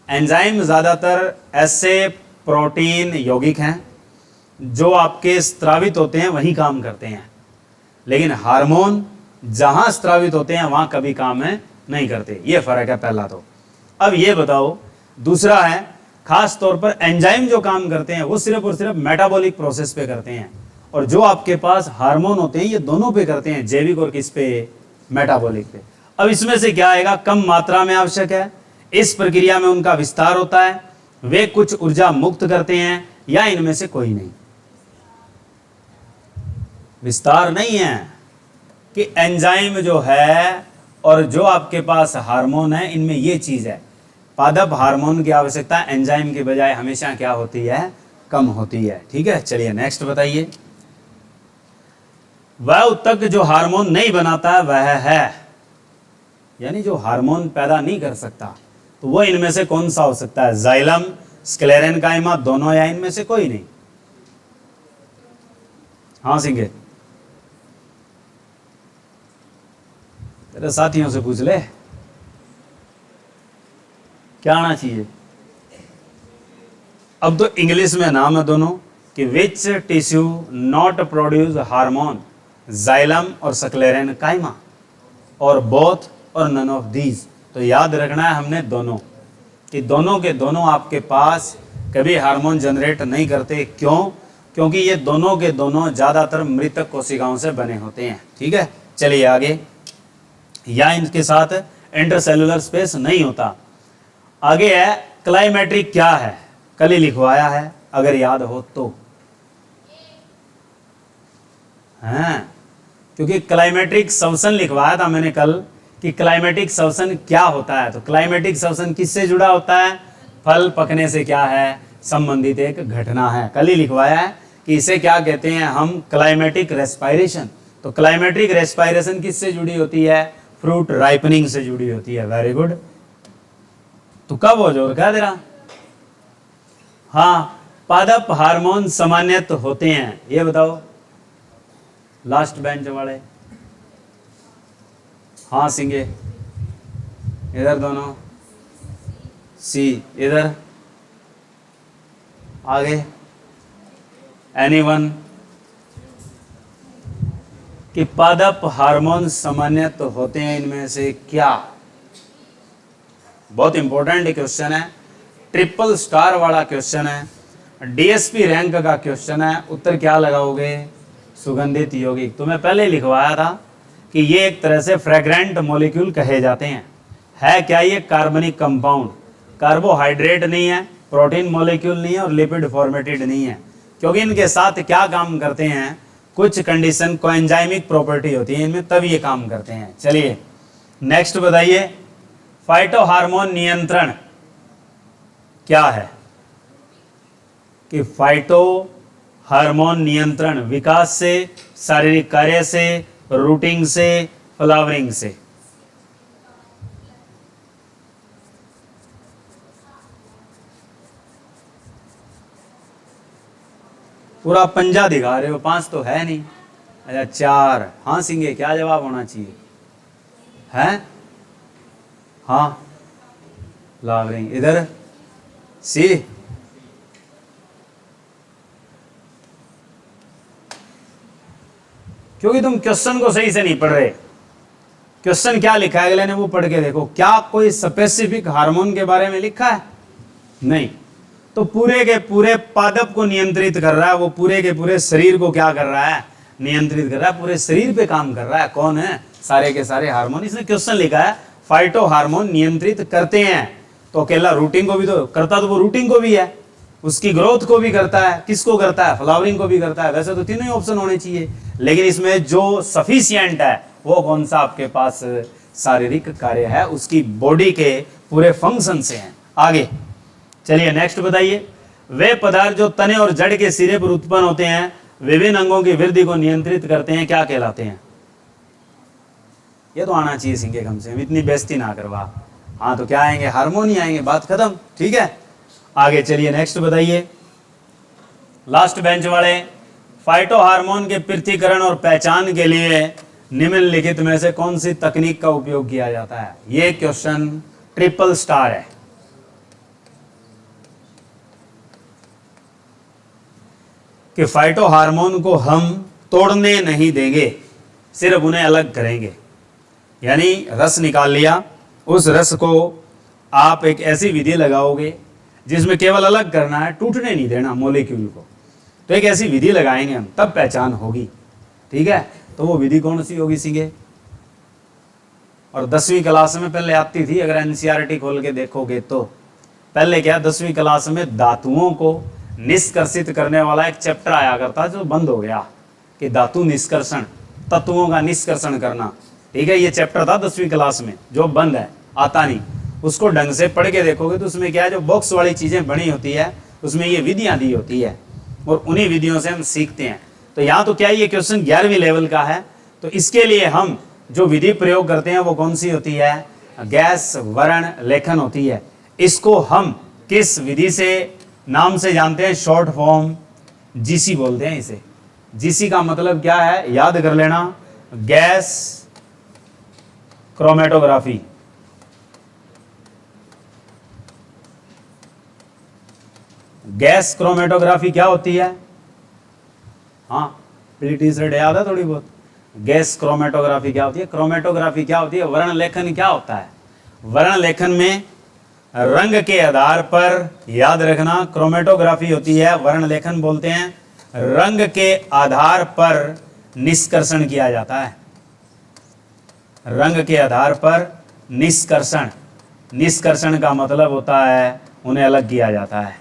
A: एंजाइम ज़्यादातर ऐसे प्रोटीन यौगिक हैं जो आपके स्त्रावित होते हैं वहीं काम करते हैं। लेकिन हार्मोन जहां स्त्रावित होते हैं वहां कभी काम नहीं करते। ये फर्क है पहला तो। अब ये बताओ, दूसरा है खास तौर पर एंजाइम जो काम करते हैं वो सिर्फ और सिर्फ मेटाबॉलिक प्रोसेस पे करते हैं। और जो आपके पास हार्मोन होते हैं ये दोनों पे करते हैं, जैविक और किस पे? मेटाबॉलिक पे। अब इसमें से क्या आएगा? कम मात्रा में आवश्यक है, इस प्रक्रिया में उनका विस्तार होता है, वे कुछ ऊर्जा मुक्त करते हैं, या इनमें से कोई नहीं? विस्तार नहीं है कि एंजाइम जो है और जो आपके पास हार्मोन है इनमें ये चीज है। पादप हार्मोन की आवश्यकता एंजाइम के बजाय हमेशा क्या होती है? कम होती है। ठीक है, चलिए नेक्स्ट बताइए। वह ऊतक जो हार्मोन नहीं बनाता है वह है, यानी जो हार्मोन पैदा नहीं कर सकता, तो वो इनमें से कौन सा हो सकता है? जाइलम, स्क्लेरेनकाइमा, दोनों, या इनमें से कोई नहीं? हाँ सिंगे, तेरे साथियों से पूछ ले क्या आना चाहिए। अब तो इंग्लिश में नाम है दोनों कि which tissue not produce hormone, xylem और स्क्लेरेनकाइमा, और बोथ और नन ऑफ दीज। तो याद रखना है हमने दोनों, कि दोनों के दोनों आपके पास कभी हार्मोन जनरेट नहीं करते। क्यों? क्योंकि ये दोनों के दोनों ज़्यादातर मृतक कोशिकाओं से बने होते हैं। ठीक है, चलिए आगे। या इनके साथ इंटरसेलुलर स्पेस नहीं होता। आगे है क्लाइमेट्रिक क्या है? कल ही लिखवाया है अगर याद हो तो। हैं, क्योंकि क्लाइमेट्रिक श्वसन लिखवाया था मैंने कल कि क्लाइमेटिक श्वसन क्या होता है। तो क्लाइमेटिक श्वसन किससे जुड़ा होता है? फल पकने से क्या है संबंधित एक घटना है। कल ही लिखवाया है कि इसे क्या कहते हैं हम? Climatic respiration. तो क्लाइमेटिक रेस्पायरेशन किससे जुड़ी होती है? फ्रूट राइपनिंग से जुड़ी होती है। Very good. तो कब हो जोर क्या तेरा? हाँ, पादप हार्मोन सामान्यतः होते हैं, ये बताओ लास्ट बेंच वाले। हाँ सिंगे, इधर दोनों, सी इधर, आगे एनीवन। कि पादप हार्मोन सामान्यतः होते हैं इनमें से क्या? बहुत इंपॉर्टेंट क्वेश्चन है, ट्रिपल स्टार वाला क्वेश्चन है, डीएसपी रैंक का क्वेश्चन है। उत्तर क्या लगाओगे? सुगंधित यौगिक। तो मैं पहले लिखवाया था कि ये एक तरह से फ्रेग्रेंट मॉलिक्यूल कहे जाते हैं। है क्या ये? कार्बनिक कंपाउंड। कार्बोहाइड्रेट नहीं है, प्रोटीन मॉलिक्यूल नहीं है और लिपिड फॉर्मेटेड नहीं है, क्योंकि इनके साथ क्या काम करते हैं, कुछ कंडीशन कोएंजाइमिक प्रॉपर्टी होती है इनमें, तब ये काम करते हैं। चलिए नेक्स्ट बताइए, फाइटो हार्मोन नियंत्रण क्या है? कि फाइटो हार्मोन नियंत्रण विकास से, शारीरिक कार्य से, रूटिंग से, फ्लावरिंग से। पूरा पंजा दिखा रहे हो, 5 तो है नहीं। अच्छा 4, हाँ सिंगे क्या जवाब होना चाहिए? है हाँ फ्लावरिंग, इधर सी। क्योंकि तुम क्वेश्चन को सही से नहीं पढ़ रहे। क्वेश्चन क्या लिखा है अगले ने वो पढ़ के देखो, क्या कोई स्पेसिफिक हार्मोन के बारे में लिखा है? नहीं। तो पूरे के पूरे पादप को नियंत्रित कर रहा है, वो पूरे के पूरे शरीर को क्या कर रहा है? नियंत्रित कर रहा है, पूरे शरीर पे काम कर रहा है। कौन है? सारे के सारे हार्मोन। इसने क्वेश्चन लिखा है फाइटो हार्मोन नियंत्रित करते हैं, तो अकेला रूटिंग को भी तो करता, तो वो रूटिंग को भी है, उसकी ग्रोथ को भी करता है, किसको करता है? फ्लावरिंग को भी करता है। वैसे तो तीनों ही ऑप्शन होने चाहिए, लेकिन इसमें जो सफिशिएंट है वो कौन सा आपके पास? शारीरिक कार्य है, उसकी बॉडी के पूरे फंक्शन से हैं। आगे चलिए नेक्स्ट बताइए, वे पदार्थ जो तने और जड़ के सिरे पर उत्पन्न होते हैं, विभिन्न अंगों की वृद्धि को नियंत्रित करते हैं, क्या कहलाते हैं? ये तो आना चाहिए सिंह के, कम से कम इतनी बेइज्जती ना करवा। हाँ तो क्या आएंगे? हार्मोन ही आएंगे, बात खत्म। ठीक है आगे चलिए नेक्स्ट बताइए, लास्ट बेंच वाले, फाइटो हार्मोन के पृथक्करण और पहचान के लिए निम्नलिखित में से कौन सी तकनीक का उपयोग किया जाता है? ये क्वेश्चन ट्रिपल स्टार है। कि फाइटो हार्मोन को हम तोड़ने नहीं देंगे, सिर्फ उन्हें अलग करेंगे। यानी रस निकाल लिया, उस रस को आप एक ऐसी विधि लगाओगे जिसमें केवल अलग करना है, टूटने नहीं देना मॉलिक्यूल को। तो एक ऐसी विधि लगाएंगे हम, तब पहचान होगी। ठीक है, तो वो विधि कौन सी होगी सीखे? और 10वीं क्लास में पहले आती थी, अगर एनसीईआरटी खोल के देखोगे तो। पहले क्या 10वीं क्लास में धातुओं को निष्कर्षित करने वाला एक चैप्टर आया करता, जो बंद हो गया, कि धातु निष्कर्षण, तत्वों का निष्कर्षण करना। ठीक है, ये चैप्टर था 10वीं क्लास में, जो बंद है, आता नहीं। उसको ढंग से पढ़ के देखोगे तो उसमें क्या है, जो बॉक्स वाली चीजें बनी होती है उसमें ये विधियां दी होती है, और उन्हीं विधियों से हम सीखते हैं। तो यहाँ तो क्या ये क्वेश्चन 11वीं लेवल का है, तो इसके लिए हम जो विधि प्रयोग करते हैं वो कौन सी होती है? गैस वर्ण लेखन होती है। इसको हम किस विधि से नाम से जानते हैं? शॉर्ट फॉर्म जीसी बोलते हैं इसे। जीसी का मतलब क्या है? याद कर लेना, गैस क्रोमेटोग्राफी। गैस क्रोमेटोग्राफी क्या होती है? हाँ पीटी से याद है थोड़ी बहुत। गैस क्रोमेटोग्राफी क्या होती है? क्रोमेटोग्राफी क्या होती है? वर्ण लेखन क्या होता है? वर्ण लेखन में रंग के आधार पर, याद रखना, क्रोमेटोग्राफी होती है, वर्ण लेखन बोलते हैं, रंग के आधार पर निष्कर्षण किया जाता है। रंग के आधार पर निष्कर्षण, निष्कर्षण का मतलब होता है उन्हें अलग किया जाता है,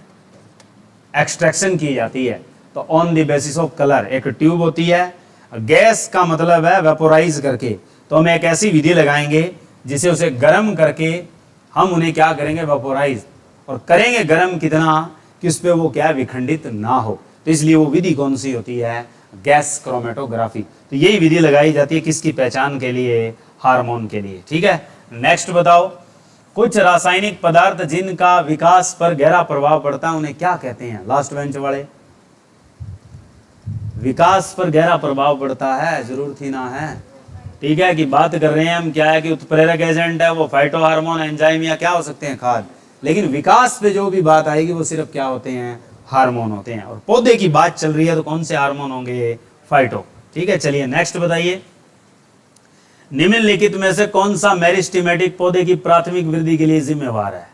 A: एक्सट्रैक्शन की जाती है। तो on the basis of colour, एक ट्यूब होती है। गैस का मतलब है वेपोराइज करके, तो हम एक ऐसी विधि लगाएंगे जिसे उसे गर्म करके हम उन्हें क्या करेंगे? वेपोराइज। और करेंगे गर्म कितना कि उस पर वो क्या विखंडित ना हो। तो इसलिए वो विधि कौन सी होती है? Gas chromatography. तो यही विधि लगाई जाती है किसकी पहचान के लिए? हार्मोन के लिए। ठीक है, नेक्स्ट बताओ, कुछ रासायनिक पदार्थ जिनका विकास पर गहरा प्रभाव पड़ता है उन्हें क्या कहते हैं? लास्ट बेंच वाले, विकास पर गहरा प्रभाव पड़ता है, जरूर थी ना है। ठीक है, कि बात कर रहे हैं हम क्या है कि उत्प्रेरक एजेंट है वो फाइटो हार्मोन, एंजाइम या क्या हो सकते हैं? खाद। लेकिन विकास पे जो भी बात आएगी वो सिर्फ क्या होते हैं? हार्मोन होते हैं। और पौधे की बात चल रही है तो कौन से हार्मोन होंगे? फाइटो। ठीक है, चलिए नेक्स्ट बताइए, निम्नलिखित में से कौन सा मेरिस्टेमेटिक पौधे की प्राथमिक वृद्धि के लिए जिम्मेवार है?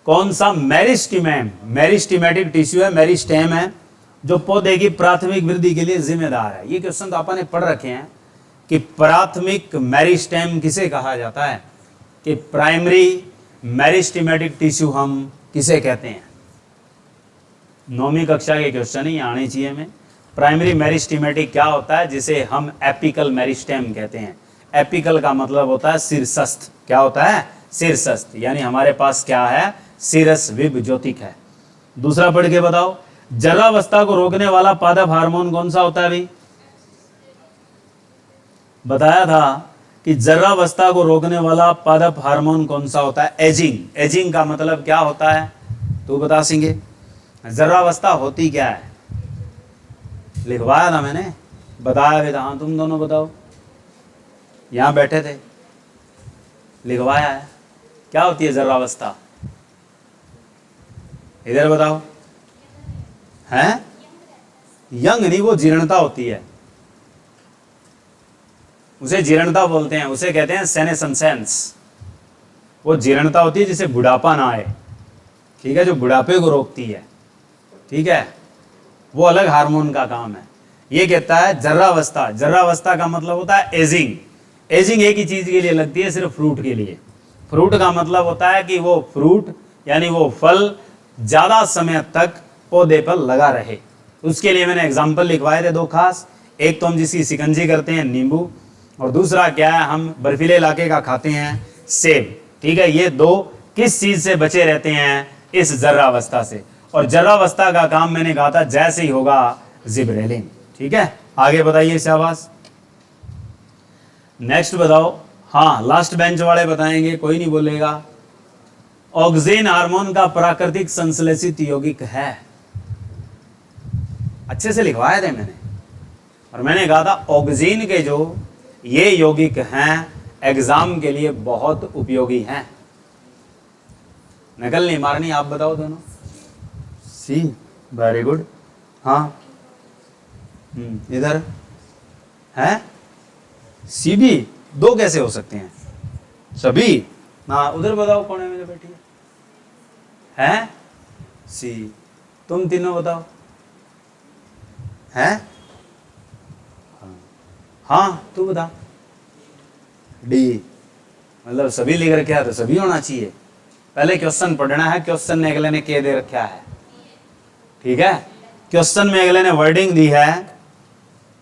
A: कौन सा मेरिस्टेम, मेरिस्टेमेटिक टिश्यू है, मेरिस्टेम है, जो पौधे की प्राथमिक वृद्धि के लिए जिम्मेदार है? ये क्वेश्चन तो आपने पढ़ रखे हैं कि प्राथमिक मेरिस्टेम किसे कहा जाता है? कि प्राइमरी मेरिस्टेमेटिक टिश्यू हम किसे कहते हैं? 9वीं कक्षा के क्वेश्चन ही आने चाहिए हमें। प्राइमरी मेरिस्टेमेटिक क्या होता है? जिसे हम एपिकल मेरिस्टेम कहते हैं। एपिकल का मतलब होता है शीर्षस्थ। क्या होता है? शीर्षस्थ। यानी हमारे पास क्या है? सीरस विब ज्योतिक है। दूसरा पढ़ के बताओ, जर्रावस्था को रोकने वाला पादप हार्मोन कौन सा होता है? भाई बताया था कि जर्रावस्था को रोकने वाला पादप हार्मोन कौन सा होता है? एजिंग। एजिंग का मतलब क्या होता है? तू बता सिंगे, जर्रावस्था होती क्या है? लिखवाया था मैंने, बताया भी था। हाँ तुम दोनों बताओ, यहां बैठे थे, लिखवाया है। क्या होती है जर्रावस्था? इधर बताओ। हैं? यंग नहीं, वो जीर्णता होती है, उसे जीर्णता बोलते हैं, उसे कहते हैं सेनेसेंस। वो जीर्णता होती है जिसे बुढ़ापा ना आए, ठीक है, जो बुढ़ापे को रोकती है, ठीक है, वो अलग हार्मोन का काम है। ये कहता है जर्रावस्था। जर्रावस्था का मतलब होता है एजिंग। एजिंग एक ही चीज के लिए लगती है, सिर्फ फ्रूट के लिए। फ्रूट का मतलब होता है कि वो फ्रूट यानी वो फल ज्यादा समय तक पौधे पर लगा रहे। उसके लिए मैंने एग्जाम्पल लिखवाए थे 2 खास। एक तो हम जिसकी शिकंजी करते हैं, नींबू, और दूसरा क्या है, हम बर्फीले इलाके का खाते हैं, सेब। ठीक है, ये 2 किस चीज से बचे रहते हैं? इस जर्रावस्था से। और जर्रावस्था का काम मैंने कहा था जैसे ही होगा जिबरेलिन। ठीक है, आगे बताइए शाबाश। नेक्स्ट बताओ। हाँ, लास्ट बेंच वाले बताएंगे, कोई नहीं बोलेगा। ऑक्सिन हार्मोन का प्राकृतिक संश्लेषित यौगिक है। अच्छे से लिखवाए थे मैंने, और मैंने कहा था ऑक्सिन के जो ये यौगिक हैं एग्जाम के लिए बहुत उपयोगी हैं। नकल नहीं मारनी, आप बताओ दोनों। सी, वेरी गुड। हाँ इधर है सी भी। 2 कैसे हो सकते हैं? सभी। हाँ उधर बताओ, कोने में जो बैठी है सी। तुम तीनों बताओ। है? हाँ तू बता। डी। मतलब सभी लिख रखा है तो सभी होना चाहिए। पहले क्वेश्चन पढ़ना है। क्वेश्चन में अगले ने क्या दे रखा है? ठीक है, क्वेश्चन में अगले ने वर्डिंग दी है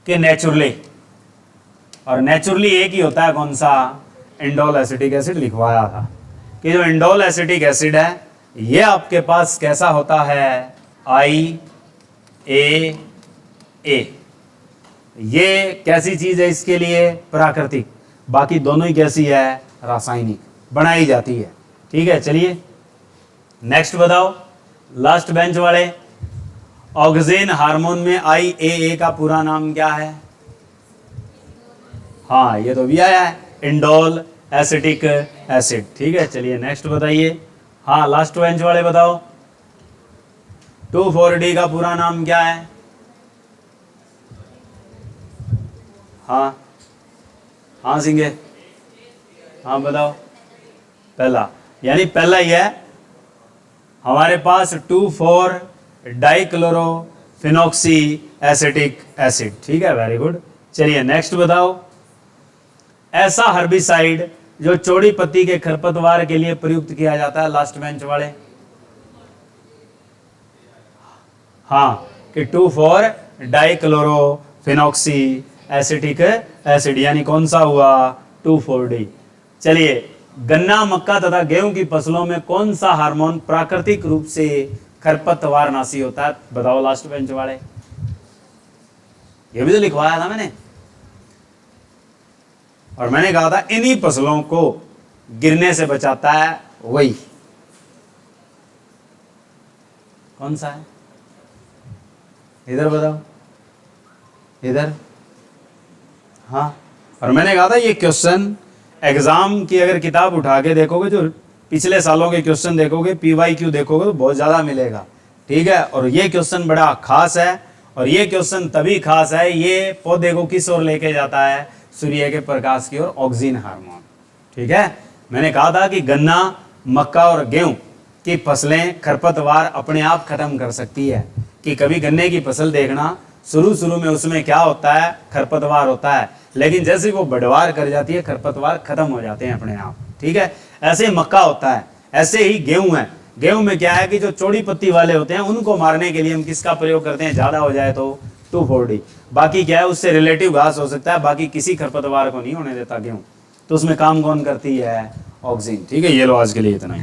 A: कि नेचुरली, और नेचुरली एक ही होता है, कौन सा? इंडोल एसिटिक एसिड लिखवाया था कि जो इंडोल एसिटिक एसिड है ये आपके पास कैसा होता है? IAA। ये कैसी चीज है? इसके लिए प्राकृतिक। बाकी दोनों ही कैसी है? रासायनिक, बनाई जाती है। ठीक है, चलिए नेक्स्ट बताओ लास्ट बेंच वाले। ऑक्सिन हार्मोन में IAA का पूरा नाम क्या है? हाँ ये तो भी आया है, इंडोल एसिटिक एसिड। ठीक है, चलिए नेक्स्ट बताइए। हाँ लास्ट बेंच वाले बताओ, 2,4-D का पूरा नाम क्या है? हाँ हाँ सिंगे, हाँ बताओ। पहला, यानी पहला ही है हमारे पास 2,4-डाइक्लोरोफिनॉक्सी एसिटिक एसिड। ठीक है, वेरी गुड। चलिए नेक्स्ट बताओ। ऐसा हर्बिसाइड जो चौड़ी पत्ती के खरपतवार के लिए प्रयुक्त किया जाता है, लास्ट बेंच वाले। हाँ कि 2,4-डाइक्लोरोफिनॉक्सी एसिटिक एसिड, यानी कौन सा हुआ? 2,4-D। चलिए, गन्ना, मक्का तथा गेहूं की फसलों में कौन सा हार्मोन प्राकृतिक रूप से खरपतवार नाशी होता है? बताओ लास्ट बेंच वाले। ये भी तो लिखवाया था मैंने, और मैंने कहा था इन्हीं फसलों को गिरने से बचाता है, वही कौन सा है? इधर बताओ, इधर। हाँ, और मैंने कहा था ये क्वेश्चन एग्जाम की अगर किताब उठा के देखोगे, जो पिछले सालों के क्वेश्चन देखोगे, PYQ देखोगे तो बहुत ज़्यादा मिलेगा। ठीक है, और ये क्वेश्चन बड़ा खास है, और ये क्वेश्चन तभी खास है, ये पौधे को किस ओर लेके जाता है? सूर्य के प्रकाश की ओर, ऑक्सिन हार्मोन। ठीक है, मैंने कहा था कि गन्ना, मक्का और गेहूं की फसलें खरपतवार अपने आप खत्म कर सकती है। कि कभी गन्ने की फसल देखना, शुरू में उसमें क्या होता है? खरपतवार होता है, लेकिन जैसे वो बढ़वार कर जाती है खरपतवार खत्म हो जाते हैं अपने आप। ठीक है, ऐसे ही मक्का होता है, ऐसे ही गेहूं है, गेहूं में क्या है कि जो चौड़ी पत्ती वाले होते हैं उनको मारने के लिए हम किसका प्रयोग करते हैं, ज्यादा हो जाए तो 2,4-D। बाकी क्या है, उससे रिलेटिव घास हो सकता है, बाकी किसी खरपतवार को नहीं होने देता गेहूं। तो उसमें काम कौन करती है, ऑक्सिन। ठीक है, ये लो आज के लिए इतना ही।